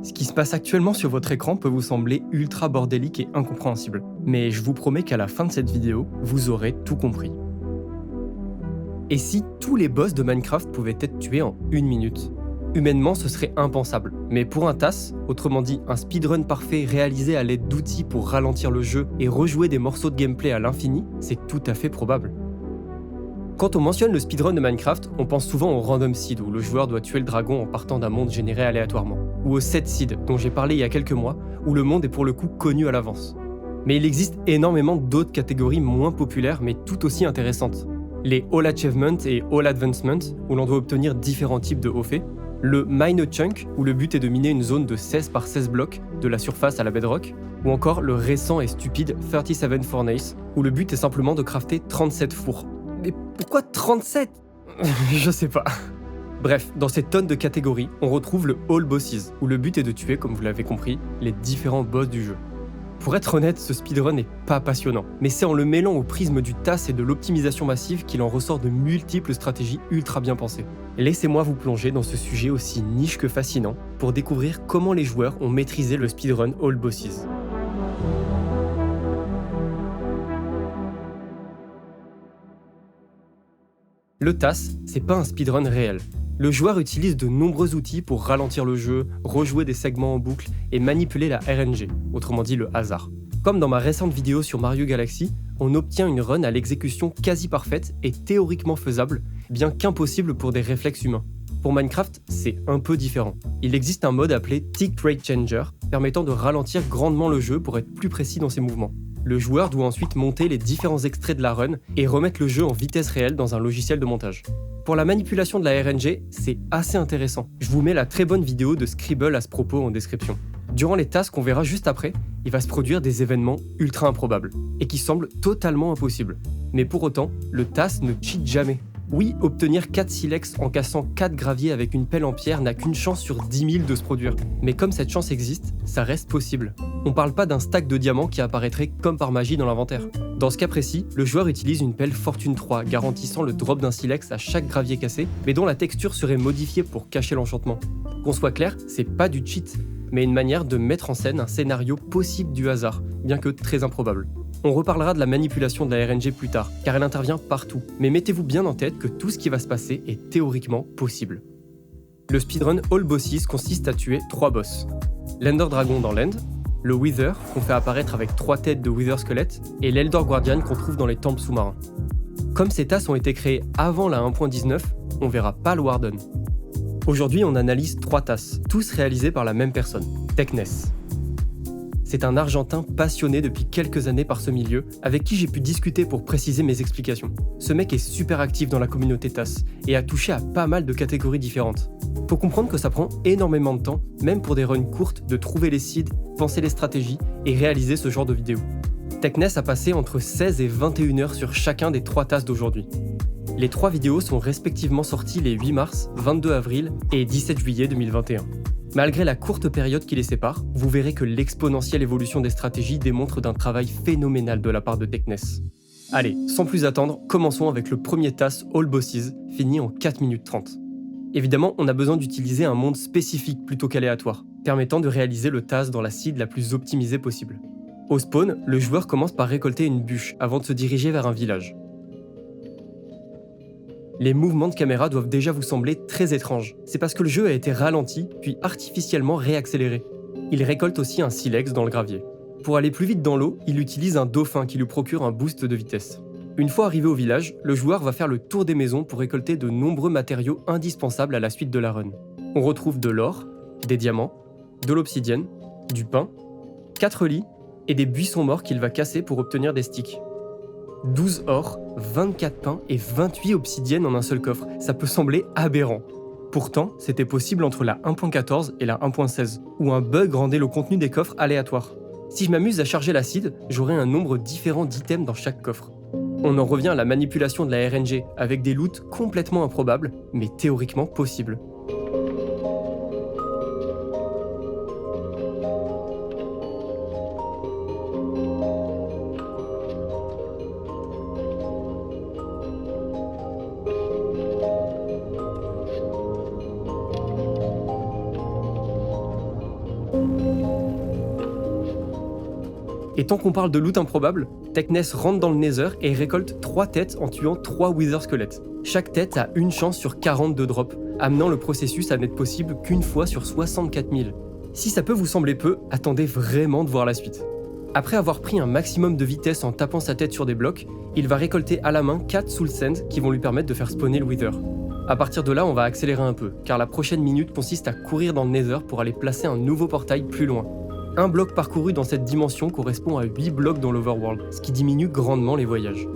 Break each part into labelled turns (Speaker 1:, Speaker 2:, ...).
Speaker 1: Ce qui se passe actuellement sur votre écran peut vous sembler ultra bordélique et incompréhensible, mais je vous promets qu'à la fin de cette vidéo, vous aurez tout compris. Et si tous les boss de Minecraft pouvaient être tués en 1 minute? Humainement, ce serait impensable, mais pour un TAS, autrement dit un speedrun parfait réalisé à l'aide d'outils pour ralentir le jeu et rejouer des morceaux de gameplay à l'infini, c'est tout à fait probable. Quand on mentionne le speedrun de Minecraft, on pense souvent au random seed où le joueur doit tuer le dragon en partant d'un monde généré aléatoirement, ou au set seed dont j'ai parlé il y a quelques mois, où le monde est pour le coup connu à l'avance. Mais il existe énormément d'autres catégories moins populaires mais tout aussi intéressantes. Les All Achievement et All Advancement, où l'on doit obtenir différents types de hauts faits, le Mine a Chunk, où le but est de miner une zone de 16 par 16 blocs, de la surface à la bedrock, ou encore le récent et stupide 37 Furnace, où le but est simplement de crafter 37 fours. Mais pourquoi 37 ? Je sais pas. Bref, dans ces tonnes de catégories, on retrouve le All Bosses, où le but est de tuer, comme vous l'avez compris, les différents boss du jeu. Pour être honnête, ce speedrun n'est pas passionnant, mais c'est en le mêlant au prisme du TAS et de l'optimisation massive qu'il en ressort de multiples stratégies ultra bien pensées. Laissez-moi vous plonger dans ce sujet aussi niche que fascinant pour découvrir comment les joueurs ont maîtrisé le speedrun All Bosses. Le TAS, c'est pas un speedrun réel. Le joueur utilise de nombreux outils pour ralentir le jeu, rejouer des segments en boucle et manipuler la RNG, autrement dit le hasard. Comme dans ma récente vidéo sur Mario Galaxy, on obtient une run à l'exécution quasi parfaite et théoriquement faisable, bien qu'impossible pour des réflexes humains. Pour Minecraft, c'est un peu différent. Il existe un mode appelé Tick Rate Changer, permettant de ralentir grandement le jeu pour être plus précis dans ses mouvements. Le joueur doit ensuite monter les différents extraits de la run et remettre le jeu en vitesse réelle dans un logiciel de montage. Pour la manipulation de la RNG, c'est assez intéressant. Je vous mets la très bonne vidéo de Scribble à ce propos en description. Durant les tasks qu'on verra juste après, il va se produire des événements ultra improbables et qui semblent totalement impossibles. Mais pour autant, le TAS ne cheat jamais. Oui, obtenir 4 silex en cassant 4 graviers avec une pelle en pierre n'a qu'une chance sur 10 000 de se produire. Mais comme cette chance existe, ça reste possible. On parle pas d'un stack de diamants qui apparaîtrait comme par magie dans l'inventaire. Dans ce cas précis, le joueur utilise une pelle Fortune 3 garantissant le drop d'un silex à chaque gravier cassé, mais dont la texture serait modifiée pour cacher l'enchantement. Qu'on soit clair, c'est pas du cheat, mais une manière de mettre en scène un scénario possible du hasard, bien que très improbable. On reparlera de la manipulation de la RNG plus tard, car elle intervient partout, mais mettez-vous bien en tête que tout ce qui va se passer est théoriquement possible. Le speedrun All Bosses consiste à tuer 3 boss. L'Ender Dragon dans l'End, le Wither, qu'on fait apparaître avec 3 têtes de Wither squelette, et l'Elder Guardian qu'on trouve dans les temples sous-marins. Comme ces tasks ont été créés avant la 1.19, on verra pas le Warden. Aujourd'hui, on analyse 3 tasks, tous réalisés par la même personne, Tekness. C'est un Argentin passionné depuis quelques années par ce milieu, avec qui j'ai pu discuter pour préciser mes explications. Ce mec est super actif dans la communauté TAS et a touché à pas mal de catégories différentes. Faut comprendre que ça prend énormément de temps, même pour des runs courtes, de trouver les seeds, penser les stratégies et réaliser ce genre de vidéos. Tekness a passé entre 16 et 21 heures sur chacun des 3 TAS d'aujourd'hui. Les 3 vidéos sont respectivement sorties les 8 mars, 22 avril et 17 juillet 2021. Malgré la courte période qui les sépare, vous verrez que l'exponentielle évolution des stratégies démontre d'un travail phénoménal de la part de Tekness. Allez, sans plus attendre, commençons avec le premier TAS All Bosses, fini en 4 minutes 30. Évidemment, on a besoin d'utiliser un monde spécifique plutôt qu'aléatoire, permettant de réaliser le TAS dans la seed la plus optimisée possible. Au spawn, le joueur commence par récolter une bûche avant de se diriger vers un village. Les mouvements de caméra doivent déjà vous sembler très étranges. C'est parce que le jeu a été ralenti, puis artificiellement réaccéléré. Il récolte aussi un silex dans le gravier. Pour aller plus vite dans l'eau, il utilise un dauphin qui lui procure un boost de vitesse. Une fois arrivé au village, le joueur va faire le tour des maisons pour récolter de nombreux matériaux indispensables à la suite de la run. On retrouve de l'or, des diamants, de l'obsidienne, du pain, 4 lits et des buissons morts qu'il va casser pour obtenir des sticks. 12 or, 24 pains et 28 obsidiennes en un seul coffre, ça peut sembler aberrant. Pourtant, c'était possible entre la 1.14 et la 1.16, où un bug rendait le contenu des coffres aléatoire. Si je m'amuse à charger la seed, j'aurai un nombre différent d'items dans chaque coffre. On en revient à la manipulation de la RNG, avec des loots complètement improbables, mais théoriquement possibles. Et tant qu'on parle de loot improbable, Tekness rentre dans le Nether et récolte 3 têtes en tuant 3 Wither squelettes. Chaque tête a une chance sur 40 de drop, amenant le processus à n'être possible qu'une fois sur 64 000. Si ça peut vous sembler peu, attendez vraiment de voir la suite. Après avoir pris un maximum de vitesse en tapant sa tête sur des blocs, il va récolter à la main 4 Soul Sand qui vont lui permettre de faire spawner le Wither. A partir de là, on va accélérer un peu, car la prochaine minute consiste à courir dans le Nether pour aller placer un nouveau portail plus loin. Un bloc parcouru dans cette dimension correspond à 8 blocs dans l'Overworld, ce qui diminue grandement les voyages.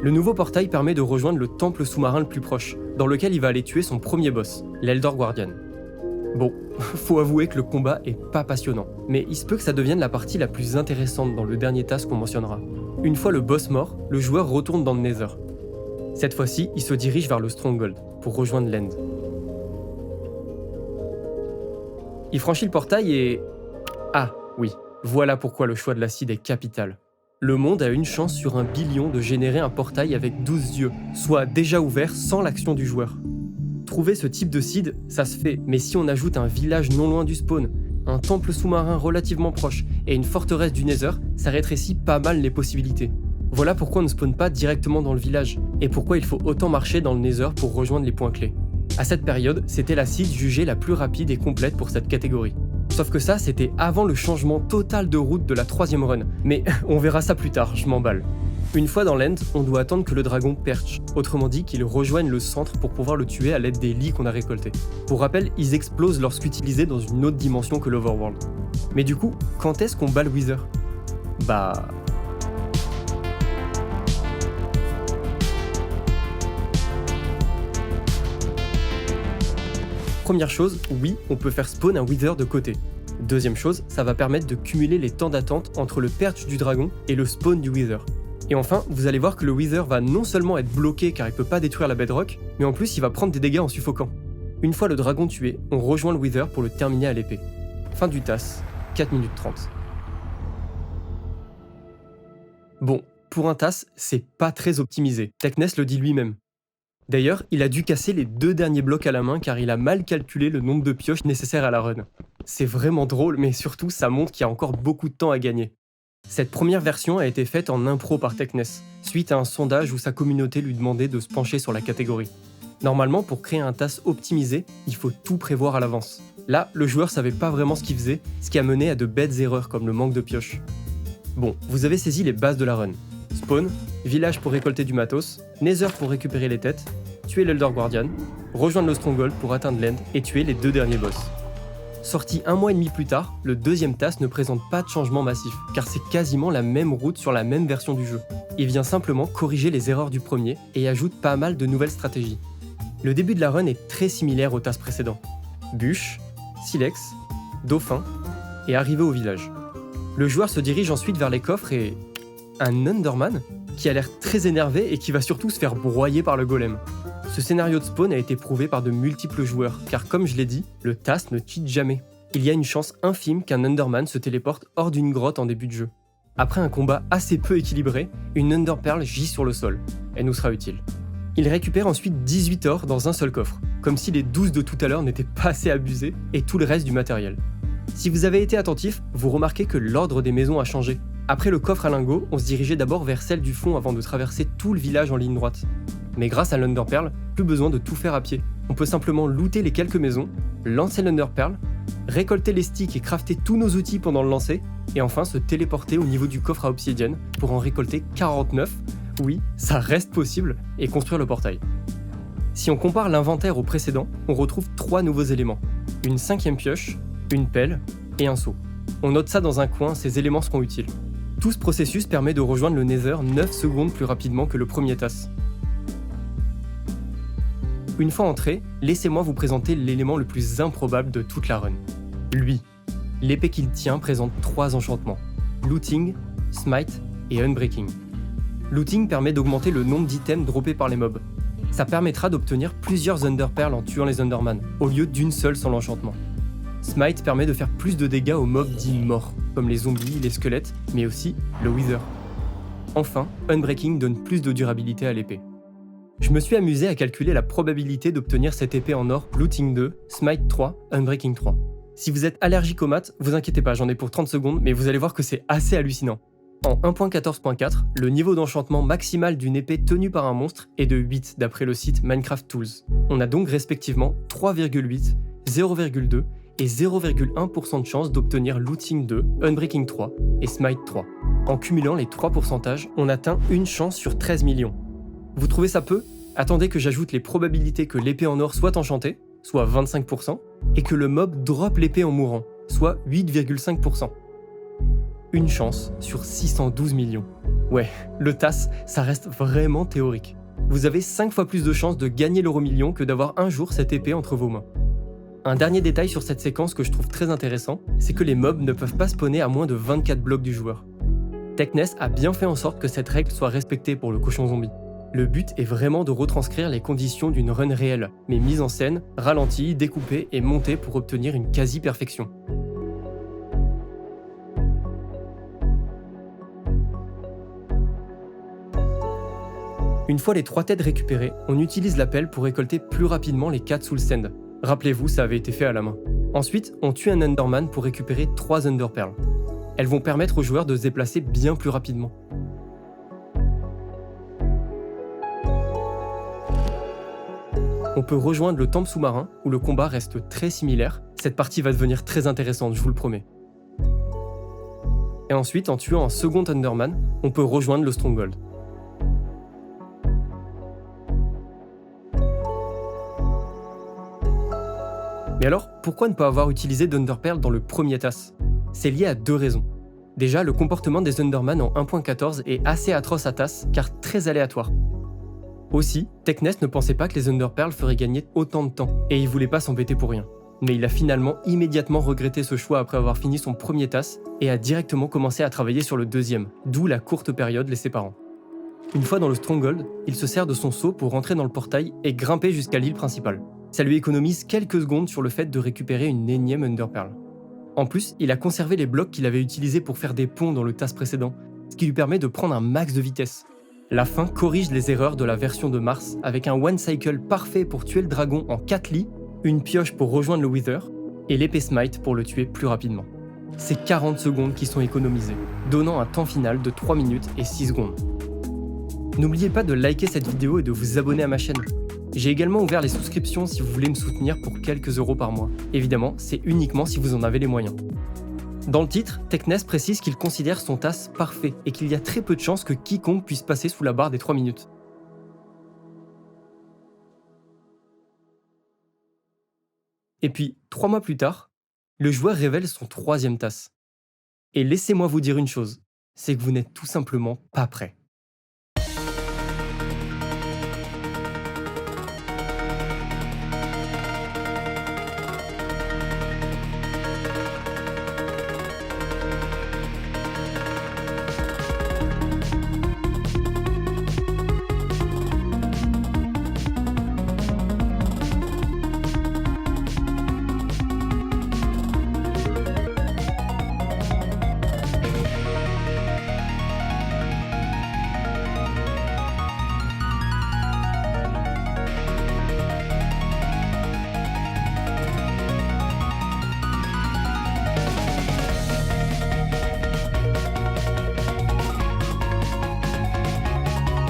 Speaker 1: Le nouveau portail permet de rejoindre le temple sous-marin le plus proche, dans lequel il va aller tuer son premier boss, l'Eldor Guardian. Bon, faut avouer que le combat est pas passionnant, mais il se peut que ça devienne la partie la plus intéressante dans le dernier task qu'on mentionnera. Une fois le boss mort, le joueur retourne dans le Nether. Cette fois-ci, il se dirige vers le Stronghold, pour rejoindre l'End. Il franchit le portail et... Ah, oui, voilà pourquoi le choix de l'acide est capital. Le monde a une chance sur 1 billion de générer un portail avec 12 yeux, soit déjà ouvert sans l'action du joueur. Trouver ce type de seed, ça se fait, mais si on ajoute un village non loin du spawn, un temple sous-marin relativement proche et une forteresse du Nether, ça rétrécit pas mal les possibilités. Voilà pourquoi on ne spawn pas directement dans le village, et pourquoi il faut autant marcher dans le Nether pour rejoindre les points clés. À cette période, c'était la seed jugée la plus rapide et complète pour cette catégorie. Sauf que ça, c'était avant le changement total de route de la 3e run, mais on verra ça plus tard, je m'emballe. Une fois dans l'end, on doit attendre que le dragon perche, autrement dit qu'il rejoigne le centre pour pouvoir le tuer à l'aide des lits qu'on a récoltés. Pour rappel, ils explosent lorsqu'utilisés dans une autre dimension que l'Overworld. Mais du coup, quand est-ce qu'on bat le Wither ? Première chose, oui, on peut faire spawn un Wither de côté. Deuxième chose, ça va permettre de cumuler les temps d'attente entre le perch du dragon et le spawn du Wither. Et enfin, vous allez voir que le Wither va non seulement être bloqué car il peut pas détruire la bedrock, mais en plus il va prendre des dégâts en suffoquant. Une fois le dragon tué, on rejoint le Wither pour le terminer à l'épée. Fin du task, 4 minutes 30. Bon, pour un task, c'est pas très optimisé, Tekness le dit lui-même. D'ailleurs, il a dû casser les 2 derniers blocs à la main car il a mal calculé le nombre de pioches nécessaires à la run. C'est vraiment drôle, mais surtout ça montre qu'il y a encore beaucoup de temps à gagner. Cette première version a été faite en impro par Tekness, suite à un sondage où sa communauté lui demandait de se pencher sur la catégorie. Normalement, pour créer un task optimisé, il faut tout prévoir à l'avance. Là, le joueur savait pas vraiment ce qu'il faisait, ce qui a mené à de bêtes erreurs comme le manque de pioches. Bon, vous avez saisi les bases de la run. Spawn, village pour récolter du matos, Nether pour récupérer les têtes, tuer l'Eldor Guardian, rejoindre le Stronghold pour atteindre l'End et tuer les 2 derniers boss. Sorti 1 mois et demi plus tard, le deuxième task ne présente pas de changement massif, car c'est quasiment la même route sur la même version du jeu. Il vient simplement corriger les erreurs du premier et ajoute pas mal de nouvelles stratégies. Le début de la run est très similaire au task précédent. Bûche, silex, dauphin et arrivée au village. Le joueur se dirige ensuite vers les coffres et... un Enderman qui a l'air très énervé et qui va surtout se faire broyer par le golem. Ce scénario de spawn a été prouvé par de multiples joueurs, car comme je l'ai dit, le task ne cheat jamais. Il y a une chance infime qu'un Enderman se téléporte hors d'une grotte en début de jeu. Après un combat assez peu équilibré, une Enderpearl gît sur le sol. Elle nous sera utile. Il récupère ensuite 18 ors dans un seul coffre, comme si les 12 de tout à l'heure n'étaient pas assez abusés, et tout le reste du matériel. Si vous avez été attentif, vous remarquez que l'ordre des maisons a changé. Après le coffre à lingots, on se dirigeait d'abord vers celle du fond avant de traverser tout le village en ligne droite. Mais grâce à l'Underpearl, plus besoin de tout faire à pied. On peut simplement looter les quelques maisons, lancer l'Underpearl, récolter les sticks et crafter tous nos outils pendant le lancer, et enfin se téléporter au niveau du coffre à obsidienne pour en récolter 49, oui, ça reste possible, et construire le portail. Si on compare l'inventaire au précédent, on retrouve 3 nouveaux éléments. Une 5e pioche, une pelle et un seau. On note ça dans un coin, ces éléments seront utiles. Tout ce processus permet de rejoindre le Nether 9 secondes plus rapidement que le premier task. Une fois entré, laissez-moi vous présenter l'élément le plus improbable de toute la run. Lui. L'épée qu'il tient présente 3 enchantements. Looting, Smite et Unbreaking. Looting permet d'augmenter le nombre d'items droppés par les mobs. Ça permettra d'obtenir plusieurs Underpearls en tuant les Underman, au lieu d'une seule sans l'enchantement. Smite permet de faire plus de dégâts aux mobs dits morts, comme les zombies, les squelettes, mais aussi le Wither. Enfin, Unbreaking donne plus de durabilité à l'épée. Je me suis amusé à calculer la probabilité d'obtenir cette épée en or Looting 2, Smite 3, Unbreaking 3. Si vous êtes allergique aux maths, vous inquiétez pas, j'en ai pour 30 secondes, mais vous allez voir que c'est assez hallucinant. En 1.14.4, le niveau d'enchantement maximal d'une épée tenue par un monstre est de 8 d'après le site Minecraft Tools. On a donc respectivement 3,8, 0,2 et 0,1% de chance d'obtenir Looting 2, Unbreaking 3 et Smite 3. En cumulant les 3 pourcentages, on atteint une chance sur 13 millions. Vous trouvez ça peu ? Attendez que j'ajoute les probabilités que l'épée en or soit enchantée, soit 25%, et que le mob drop l'épée en mourant, soit 8,5%. Une chance sur 612 millions. Ouais, le TAS, ça reste vraiment théorique. Vous avez 5 fois plus de chances de gagner l'euro million que d'avoir un jour cette épée entre vos mains. Un dernier détail sur cette séquence que je trouve très intéressant, c'est que les mobs ne peuvent pas spawner à moins de 24 blocs du joueur. Techness a bien fait en sorte que cette règle soit respectée pour le cochon zombie. Le but est vraiment de retranscrire les conditions d'une run réelle, mais mise en scène, ralentie, découpée et montée pour obtenir une quasi-perfection. Une fois les 3 têtes récupérées, on utilise la pelle pour récolter plus rapidement les 4 soul sand. Rappelez-vous, ça avait été fait à la main. Ensuite, on tue un Enderman pour récupérer 3 Enderpearls. Elles vont permettre aux joueurs de se déplacer bien plus rapidement. On peut rejoindre le temple sous-marin, où le combat reste très similaire. Cette partie va devenir très intéressante, je vous le promets. Et ensuite, en tuant un second Enderman, on peut rejoindre le Stronghold. Mais alors, pourquoi ne pas avoir utilisé d'Underpearl dans le premier TAS ? C'est lié à 2 raisons. Déjà, le comportement des Enderman en 1.14 est assez atroce à TAS, car très aléatoire. Aussi, Techness ne pensait pas que les Enderpearls feraient gagner autant de temps, et il voulait pas s'embêter pour rien. Mais il a finalement immédiatement regretté ce choix après avoir fini son premier TAS, et a directement commencé à travailler sur le deuxième, d'où la courte période les séparant. Une fois dans le Stronghold, il se sert de son seau pour rentrer dans le portail et grimper jusqu'à l'île principale. Ça lui économise quelques secondes sur le fait de récupérer une énième Enderpearl. En plus, il a conservé les blocs qu'il avait utilisés pour faire des ponts dans le TAS précédent, ce qui lui permet de prendre un max de vitesse. La fin corrige les erreurs de la version de Mars avec un one cycle parfait pour tuer le dragon en 4 lits, une pioche pour rejoindre le Wither, et l'épée Smite pour le tuer plus rapidement. C'est 40 secondes qui sont économisées, donnant un temps final de 3 minutes et 6 secondes. N'oubliez pas de liker cette vidéo et de vous abonner à ma chaîne. J'ai également ouvert les souscriptions si vous voulez me soutenir pour quelques euros par mois. Évidemment, c'est uniquement si vous en avez les moyens. Dans le titre, Techness précise qu'il considère son TAS parfait et qu'il y a très peu de chances que quiconque puisse passer sous la barre des 3 minutes. Et puis, 3 mois plus tard, le joueur révèle son 3e TAS. Et laissez-moi vous dire une chose, c'est que vous n'êtes tout simplement pas prêt.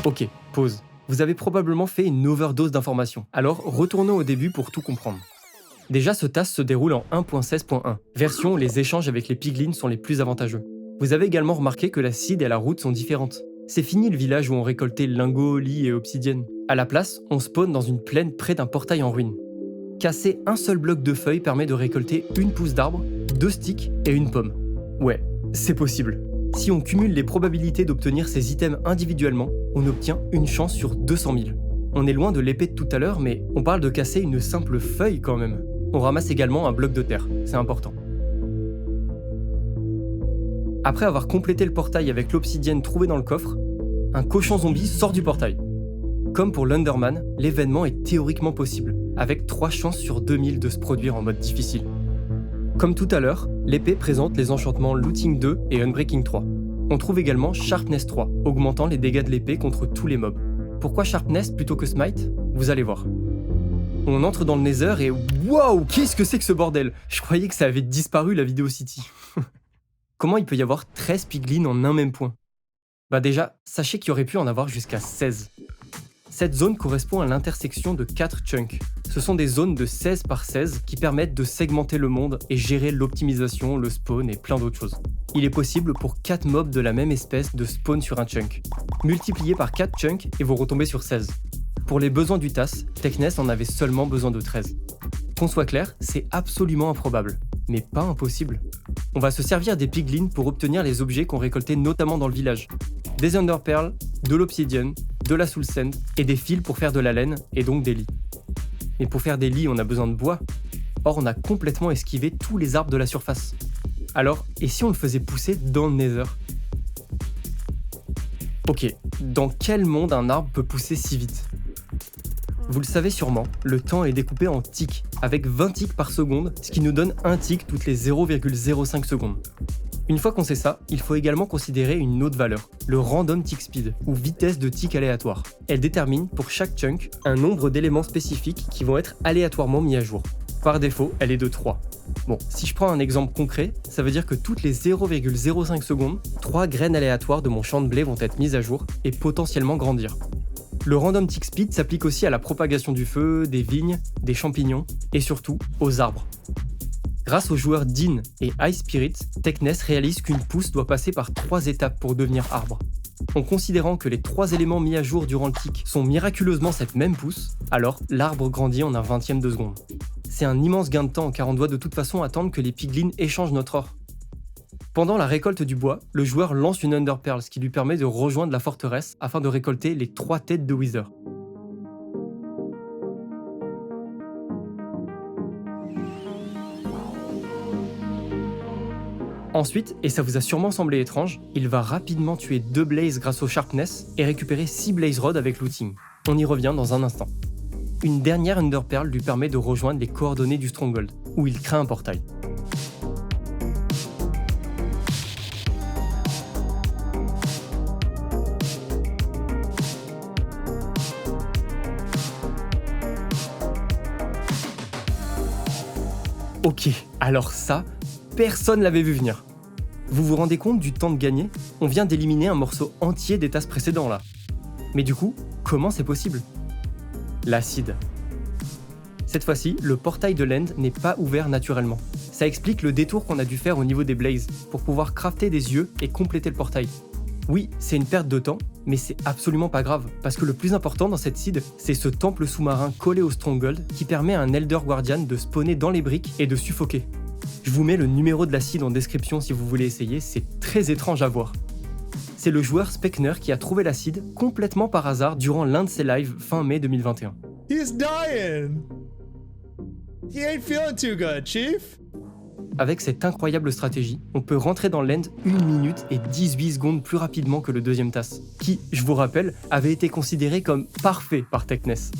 Speaker 1: Ok, pause. Vous avez probablement fait une overdose d'informations, alors retournons au début pour tout comprendre. Déjà, ce TAS se déroule en 1.16.1, version où les échanges avec les piglins sont les plus avantageux. Vous avez également remarqué que la seed et la route sont différentes. C'est fini le village où on récoltait lingots, lits et obsidienne. À la place, on spawn dans une plaine près d'un portail en ruine. Casser un seul bloc de feuilles permet de récolter une pousse d'arbre, 2 sticks et une pomme. Ouais, c'est possible. Si on cumule les probabilités d'obtenir ces items individuellement, on obtient une chance sur 200 000. On est loin de l'épée de tout à l'heure, mais on parle de casser une simple feuille quand même. On ramasse également un bloc de terre, c'est important. Après avoir complété le portail avec l'obsidienne trouvée dans le coffre, un cochon zombie sort du portail. Comme pour l'Underman, l'événement est théoriquement possible, avec 3 chances sur 2000 de se produire en mode difficile. Comme tout à l'heure, l'épée présente les enchantements Looting 2 et Unbreaking 3. On trouve également Sharpness 3, augmentant les dégâts de l'épée contre tous les mobs. Pourquoi Sharpness plutôt que Smite ? Vous allez voir. On entre dans le Nether et waouh, qu'est-ce que c'est que ce bordel? Je croyais que ça avait disparu la Video City. Comment il peut y avoir 13 piglins en un même point? Bah déjà, sachez qu'il y aurait pu en avoir jusqu'à 16. Cette zone correspond à l'intersection de 4 chunks. Ce sont des zones de 16 par 16 qui permettent de segmenter le monde et gérer l'optimisation, le spawn et plein d'autres choses. Il est possible pour 4 mobs de la même espèce de spawn sur un chunk. Multipliez par 4 chunks et vous retombez sur 16. Pour les besoins du TAS, Techness en avait seulement besoin de 13. Qu'on soit clair, c'est absolument improbable, mais pas impossible. On va se servir des piglins pour obtenir les objets qu'on récoltait notamment dans le village. Des Underpearls, de l'Obsidian, de la Soul Sand et des fils pour faire de la laine et donc des lits. Mais pour faire des lits, on a besoin de bois. Or, on a complètement esquivé tous les arbres de la surface. Alors, et si on le faisait pousser dans le Nether? Ok, dans quel monde un arbre peut pousser si vite? Vous le savez sûrement, le temps est découpé en ticks, avec 20 ticks par seconde, ce qui nous donne un tick toutes les 0,05 secondes. Une fois qu'on sait ça, il faut également considérer une autre valeur, le random tick speed, ou vitesse de tick aléatoire. Elle détermine, pour chaque chunk, un nombre d'éléments spécifiques qui vont être aléatoirement mis à jour. Par défaut, elle est de 3. Bon, si je prends un exemple concret, ça veut dire que toutes les 0,05 secondes, 3 graines aléatoires de mon champ de blé vont être mises à jour et potentiellement grandir. Le random tick speed s'applique aussi à la propagation du feu, des vignes, des champignons et surtout aux arbres. Grâce aux joueurs Dean et Ice Spirit, Techness réalise qu'une pousse doit passer par 3 étapes pour devenir arbre. En considérant que les 3 éléments mis à jour durant le tick sont miraculeusement cette même pousse, alors l'arbre grandit en un 20e de seconde. C'est un immense gain de temps car on doit de toute façon attendre que les piglins échangent notre or. Pendant la récolte du bois, le joueur lance une Underpearl, ce qui lui permet de rejoindre la forteresse afin de récolter les 3 têtes de Wither. Ensuite, et ça vous a sûrement semblé étrange, il va rapidement tuer 2 Blaze grâce au Sharpness et récupérer 6 Blaze Rod avec looting. On y revient dans un instant. Une dernière Underpearl lui permet de rejoindre les coordonnées du Stronghold, où il crée un portail. Ok, alors ça, personne l'avait vu venir. Vous vous rendez compte du temps de gagner? On vient d'éliminer un morceau entier des tasses précédents là. Mais du coup, comment c'est possible? L'acide. Cette fois-ci, le portail de l'End n'est pas ouvert naturellement. Ça explique le détour qu'on a dû faire au niveau des Blazes pour pouvoir crafter des yeux et compléter le portail. Oui, c'est une perte de temps, mais c'est absolument pas grave, parce que le plus important dans cette seed, c'est ce temple sous-marin collé au Stronghold qui permet à un Elder Guardian de spawner dans les briques et de suffoquer. Je vous mets le numéro de la seed en description si vous voulez essayer, c'est très étrange à voir. C'est le joueur Speckner qui a trouvé la seed complètement par hasard durant l'un de ses lives fin mai 2021.
Speaker 2: He's dying. He ain't feeling too good, Chief.
Speaker 1: Avec cette incroyable stratégie, on peut rentrer dans l'end 1 minute et 18 secondes plus rapidement que le deuxième TAS, qui, je vous rappelle, avait été considéré comme parfait par Techness.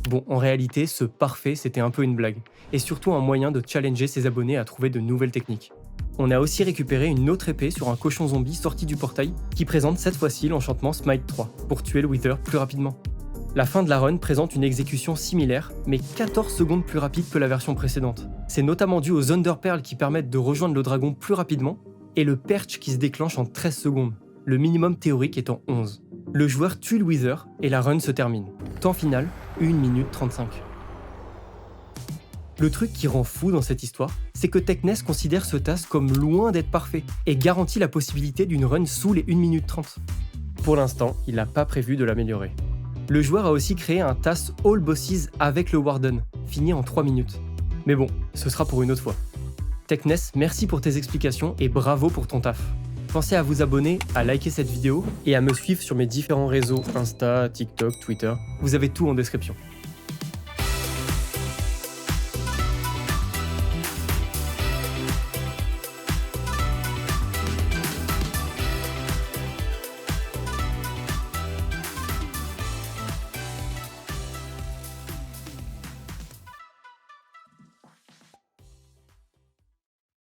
Speaker 1: Bon, en réalité, ce parfait, c'était un peu une blague, et surtout un moyen de challenger ses abonnés à trouver de nouvelles techniques. On a aussi récupéré une autre épée sur un cochon zombie sorti du portail, qui présente cette fois-ci l'enchantement Smite 3, pour tuer le Wither plus rapidement. La fin de la run présente une exécution similaire, mais 14 secondes plus rapide que la version précédente. C'est notamment dû aux Underpearls qui permettent de rejoindre le dragon plus rapidement, et le perch qui se déclenche en 13 secondes, le minimum théorique étant 11. Le joueur tue le Wither, et la run se termine. Temps final, 1 minute 35. Le truc qui rend fou dans cette histoire, c'est que Techness considère ce TAS comme loin d'être parfait, et garantit la possibilité d'une run sous les 1 minute 30. Pour l'instant, il n'a pas prévu de l'améliorer. Le joueur a aussi créé un TAS All Bosses avec le Warden, fini en 3 minutes. Mais bon, ce sera pour une autre fois. Techness, merci pour tes explications et bravo pour ton taf. Pensez à vous abonner, à liker cette vidéo et à me suivre sur mes différents réseaux Insta, TikTok, Twitter. Vous avez tout en description.